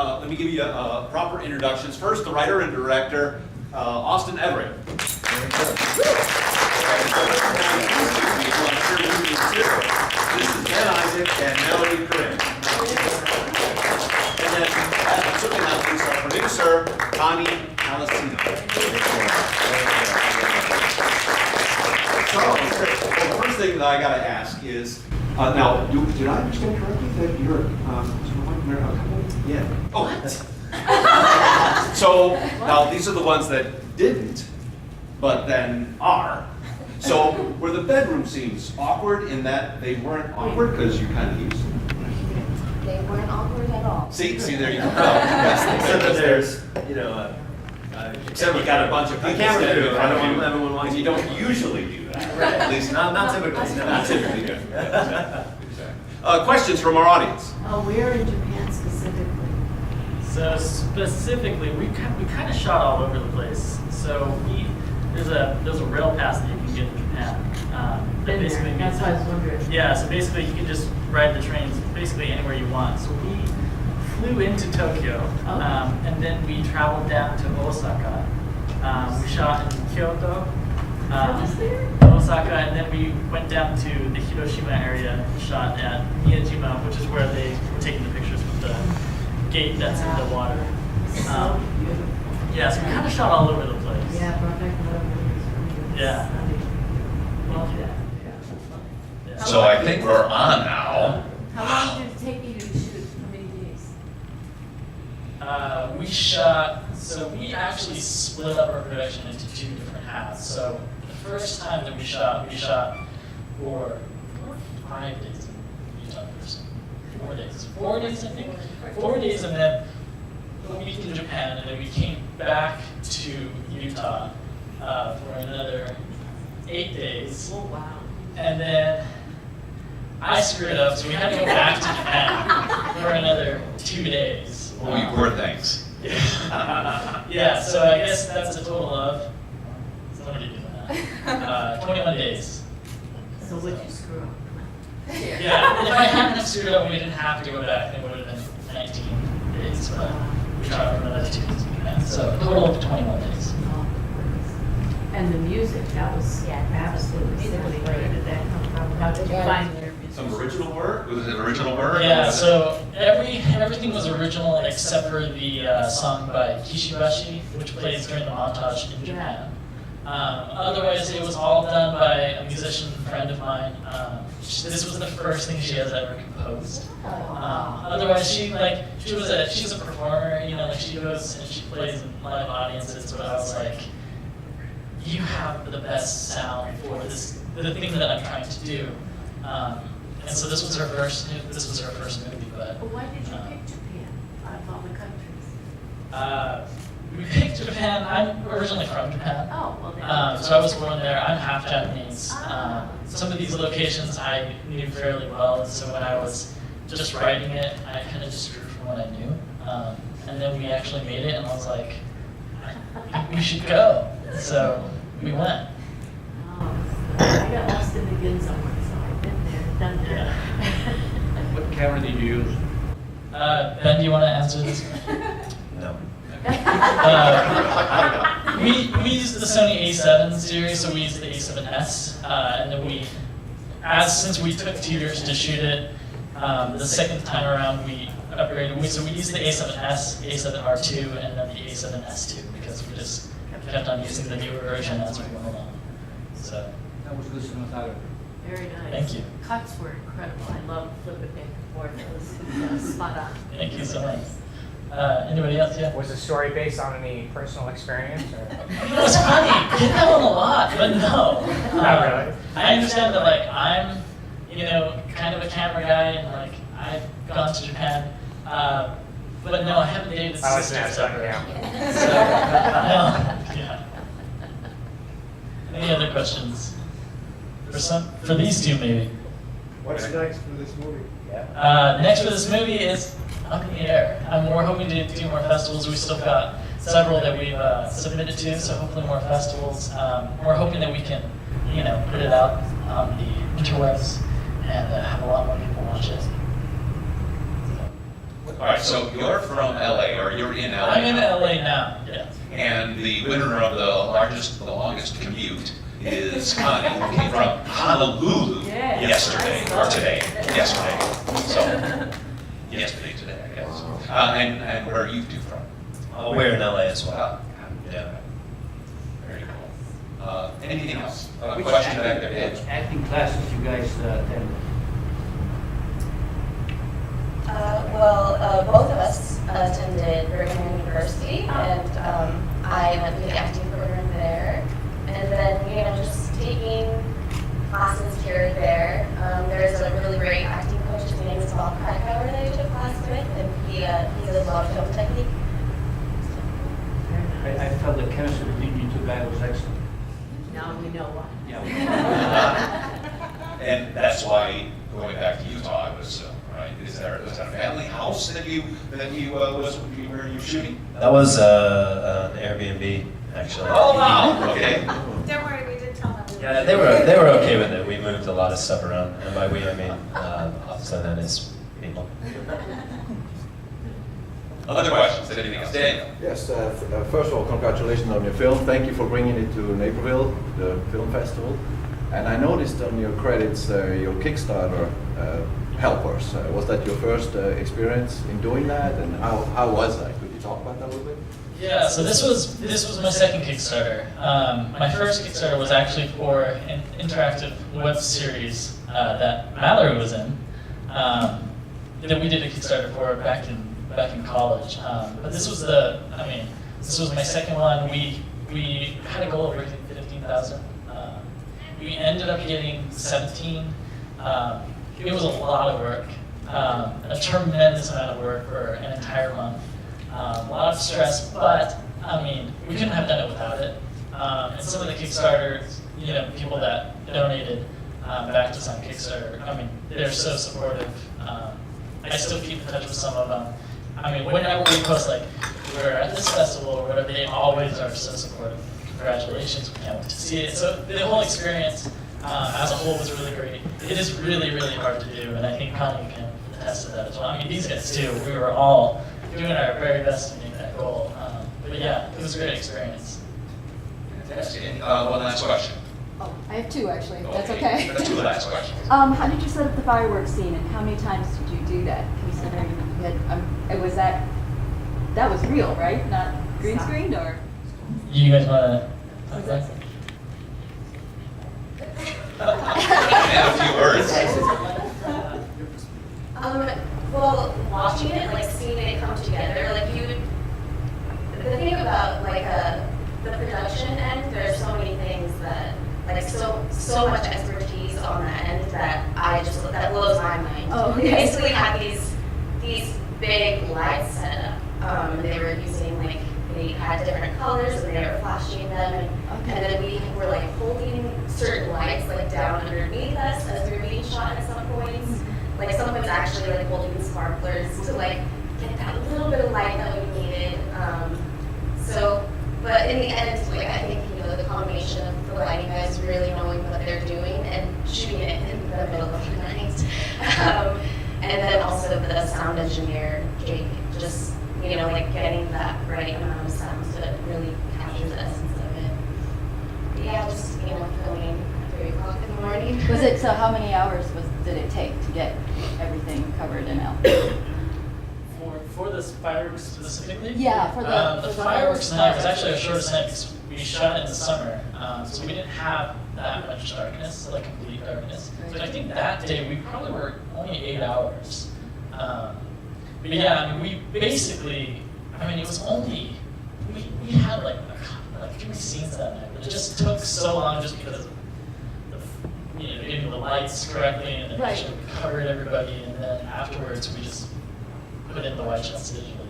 let me give you proper introductions. First, the writer and director, Austin Everett. This is Ben Isaac and Melody Corinne. And then, certainly not least, our producer, Connie Alessino. So, well, the first thing that I got to ask is, now, did I understand correctly that you're yeah. Oh, what? So, now these are the ones that didn't, but then are. So, were the bedroom scenes awkward in that they weren't awkward because you kind of used them? They weren't awkward at all. See, there you go. Except that there's, except you got a bunch of people. I don't want everyone Because watching. you don't usually do that. Right. At least Not typically. Not typically, good. Questions from our audience? Where in Japan specifically? So specifically, we kind of shot all over the place. So there's a rail pass that you can get in Japan. Been there. That's what I was wondering. Yeah, so basically you can just ride the trains basically anywhere you want. So we flew into Tokyo, and then we traveled down to Osaka. We shot in Kyoto, Osaka, and then we went down to the Hiroshima area and shot at Miyajima, which is where they were taking the pictures with the gate that's in the water. So beautiful. Yeah, so we kind of shot all over the place. Yeah, perfect. Yeah. Love that. Yeah. So I think we're on now. How long did it take you to shoot? How many days? We actually split up our production into two different halves. So the first time that we shot for 5 days in Utah first. 4 days. 4 days, I think. 4 days, and then a week in Japan, and then we came back to Utah for another 8 days. Oh, wow. And then I screwed up, so we had to go back to Japan for another 2 days. Poor things. Yeah, so I guess that's a total of, somebody do that, 21 days. So what'd you screw up? Yeah, if I hadn't screwed up, we didn't have to go back, it would have been 19 days, but we shot for another 2 days in Japan. So a total of 21 days. And the music, that was absolutely great. Where did that come from? How did you find their music? Some original work? Was it original work? Yeah, so everything was original except for the song by Kishibashi, which plays during the montage in Japan. Otherwise, it was all done by a musician friend of mine. This was the first thing she has ever composed. Otherwise, she's a performer. She goes and she plays in live audiences. But I was like, you have the best sound for the thing that I'm trying to do. And so this was her first movie. But Why did you pick Japan out of all the countries? we picked Japan. I'm originally from Japan. Oh, well then. So I was born there. I'm half Japanese. Some of these locations I knew fairly well, and so when I was just writing it, I kind of just drew from what I knew. And then we actually made it, and I was like, we should go. So we went. Oh, so I got lost in the Ginza one, so I've been there, done that. Yeah. What camera did you use? Ben, do you want to answer this? No. We used the Sony A7 series, so we used the A7S, and then since we took 2 years to shoot it, the second time around we upgraded. So we used the A7S, A7R2, and then the A7S2 because we just kept on using the newer version as we went along. So That was good cinematography. Very nice. Thank you. Cuts were incredible. I love flipping back and forth. It was spot on. Thank you so much. Anybody else? Yeah. Was the story based on any personal experience? Or? It was funny. I get that one a lot, but no. Not really. I understand that, I'm, kind of a camera guy, and I've gone to Japan, but no, I haven't dated I was sisters not ever. yeah. So, no, yeah. Any other questions? For these two, maybe. What's next for this movie? Next for this movie is up in the air. We're hoping to do more festivals. We've still got several that we've submitted to, so hopefully more festivals. We're hoping that we can, put it out on the interwebs and have a lot more people watch it. All right, so you're from LA, or you're in LA? I'm in now. LA now, yeah. And the winner of the longest commute is Connie, who came from Honolulu Yes. yesterday, or today, yesterday. So, yesterday, today, I guess. And where are you two from? We're in LA as well. Yeah. Very cool. Anything else? Question back there, Ed? Acting classes you guys attend? Both of us attended Brigham University, and I went through the acting program there. And then, just taking classes here and there. There's a really great acting coach. His name is Bob Krakauer that I took class with, and he does a lot of film technique. I felt the chemistry between you two guys was excellent. Now we know why. Yeah. And that's why, going back to Utah, it was, right, was that a family house that you where you shooting? That was an Airbnb, actually. Oh, wow, okay. Don't worry, we did tell them. Yeah, they were okay with it. We moved a lot of stuff around, and by we I mean Officer and his people. Other questions, anything else? Daniel? Yes, first of all, congratulations on your film. Thank you for bringing it to Naperville, the film festival. And I noticed on your credits, your Kickstarter helpers. Was that your first experience in doing that? And how was that? Could you talk about that a little bit? Yeah, so this was my second Kickstarter. My first Kickstarter was actually for an interactive web series that Mallory was in, that we did a Kickstarter for back in college. But this was this was my second one. We had a goal of raising 15,000. We ended up getting 17. It was a lot of work, a tremendous amount of work for an entire month. A lot of stress, but we couldn't have done it without it. And some of the Kickstarters, people that donated back to us on Kickstarter, they're so supportive. I still keep in touch with some of them. Whenever we post like we're at this festival or whatever, they always are so supportive. Congratulations, we can't wait to see it. So the whole experience as a whole was really great. It is really, really hard to do, and I think Connie can attest to that as well. These guys too. We were all doing our very best to make that goal. But yeah, it was a great experience. Fantastic. One last question. Oh, I have two actually, if that's okay. Two last questions. How did you set up the fireworks scene, and how many times did you do that? Considering you had, was that was real, right? Not green screened, or? You guys want to talk about it? And a few words. Well, watching it, like seeing it come together, the thing about the production end, there's so many things that, so much expertise on that end that blows my mind. Oh, okay. They basically had these big lights set up. They were using they had different colors and they were flashing them, and then we were holding certain lights down underneath us as we were being shot at some points. Someone was actually holding sparklers to get that little bit of light that we needed. But in the end, I think the combination of the lighting guys really knowing what they're doing and shooting it in the middle of the night, and then also the sound engineer Jake just getting that right amount of sound to really capture the essence of it. But yeah, just filming at 3 o'clock in the morning. Was it, so how many hours did it take to get everything covered and out? For the fireworks specifically? Yeah, for the fireworks night was actually our shortest night because we shot in the summer, so we didn't have that much darkness, complete darkness. So I think that day we probably were only 8 hours. But yeah, we basically, it was only, we had like 3 scenes that night, but it just took so long just because of getting the lights correctly and then Right. we covered everybody, and then afterwards we just put in the white shots digitally.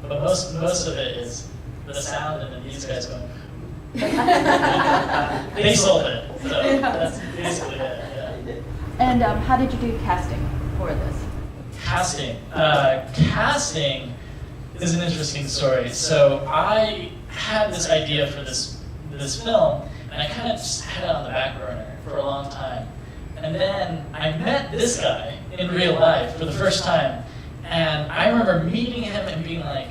But most of it is the sound and then these guys going. They sold it, so that's basically it. Yeah. And how did you do casting for this? Casting. Casting is an interesting story. So I had this idea for this film, and I kind of just had it on the back burner for a long time. And then I met this guy in real life for the first time, And I remember meeting him and being like,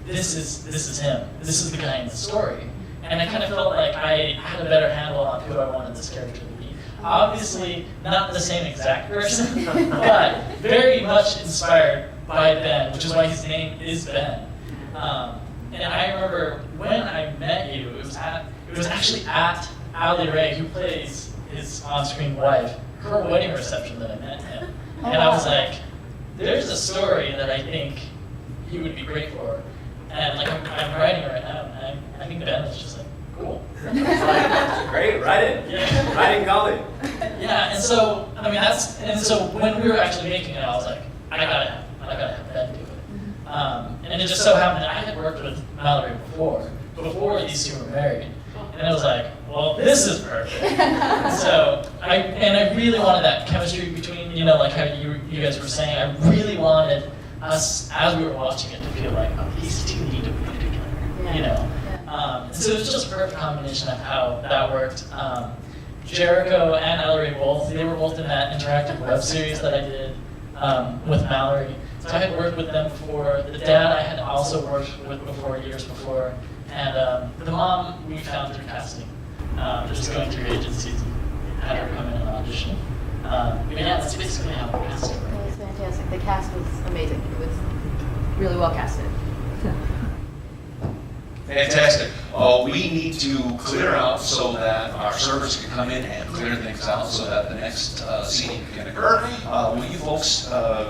this is him. This is the guy in the story. And I kind of felt like I had a better handle on who I wanted this character to be. Obviously, not the same exact person, but very much inspired by Ben, which is why his name is Ben. And I remember when I met you, it was actually at Allie Ray, who plays his on-screen wife, her wedding reception that I met him. And I was like, there's a story that I think he would be great for. And like I'm writing it right now, and I think Ben was just like, cool. Great, write it. Yeah. Writing Golly. Yeah, and so I mean so when we were actually making it, I was like, I gotta have Ben do it. And it just so happened that I had worked with Mallory before these two were married, and it was like, well, this is perfect. So I really wanted that chemistry between, like how you guys were saying. I really wanted us, as we were watching it, to feel like, oh, these two need to be together, And so it was just a perfect combination of how that worked. Jericho and Ellery they were both in that interactive web series that I did with Mallory. So I had worked with them before. The dad I had also worked with before, years before. And the mom we found through casting. Just going through agencies and had her come in and audition. But yeah, that's basically how it cast it. It was fantastic. The cast was amazing. It was really well casted. Fantastic. We need to clear out so that our servers can come in and clear things out so that the next scene can occur. Will you folks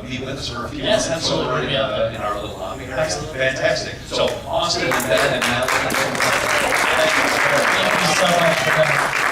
be with us for a few Yes, minutes absolutely. over in We'll be out there. our little lobby area? Absolutely. Fantastic. So Austin and Ben and Madeline. Thank you so much for coming.